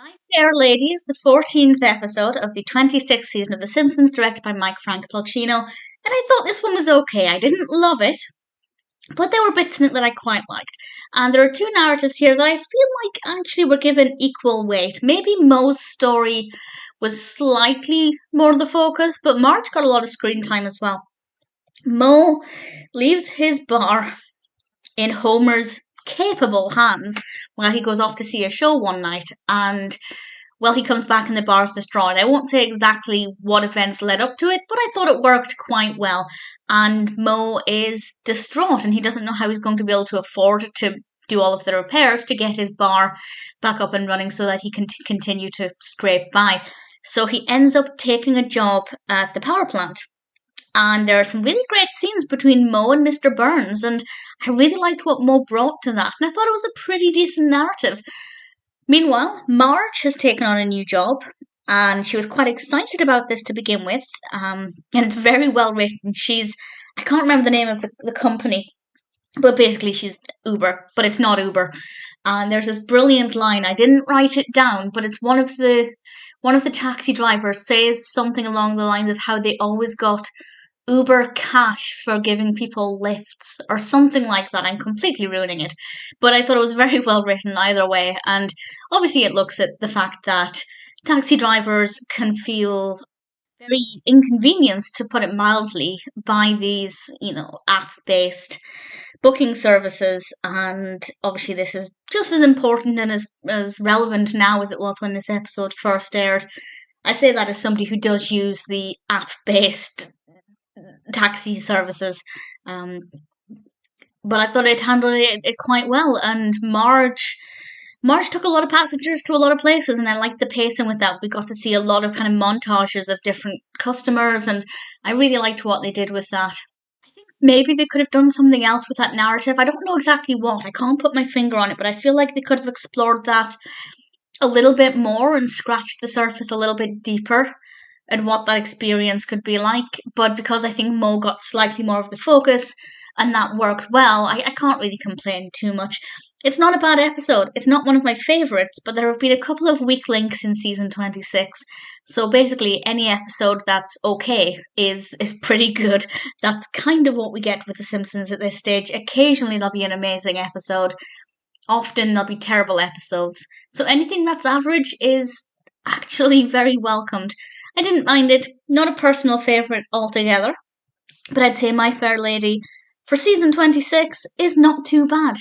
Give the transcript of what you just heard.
My Fair Lady is the 14th episode of the 26th season of The Simpsons, directed by Mike Frank Polcino, and I thought this one was okay. I didn't love it, but there were bits in it that I quite liked. And there are two narratives here that I feel like actually were given equal weight. Maybe Moe's story was slightly more the focus, but Marge got a lot of screen time as well. Moe leaves his bar in Homer's capable hands while he goes off to see a show one night, and he comes back and the bar's distraught. I won't say exactly what events led up to it, but I thought it worked quite well. And Moe is distraught and he doesn't know how he's going to be able to afford to do all of the repairs to get his bar back up and running so that he can continue to scrape by. So he ends up taking a job at the power plant. And there are some really great scenes between Moe and Mr. Burns, and I really liked what Moe brought to that, and I thought it was a pretty decent narrative. Meanwhile, Marge has taken on a new job, and she was quite excited about this to begin with, and it's very well written. I can't remember the name of the company, but basically she's Uber, but it's not Uber. And there's this brilliant line, I didn't write it down, but it's one of the taxi drivers says something along the lines of how they always got Uber cash for giving people lifts or something like that. I'm completely ruining it. But I thought it was very well written either way. And obviously it looks at the fact that taxi drivers can feel very inconvenienced, to put it mildly, by these, app-based booking services. And obviously this is just as important and as relevant now as it was when this episode first aired. I say that as somebody who does use the app-based taxi services, but I thought it handled it quite well. And Marge took a lot of passengers to a lot of places, and I liked the pacing with that. We got to see a lot of kind of montages of different customers, and I really liked what they did with that. I think maybe they could have done something else with that narrative. I don't know exactly what. I can't put my finger on it, but I feel like they could have explored that a little bit more and scratched the surface a little bit deeper and what that experience could be like. But because I think Moe got slightly more of the focus and that worked well, I can't really complain too much. It's not a bad episode. It's not one of my favourites, but there have been a couple of weak links in season 26. So basically, any episode that's okay is pretty good. That's kind of what we get with The Simpsons at this stage. Occasionally there'll be an amazing episode. Often there'll be terrible episodes. So anything that's average is actually very welcomed. I didn't mind it. Not a personal favourite altogether. But I'd say My Fair Lady for season 26 is not too bad.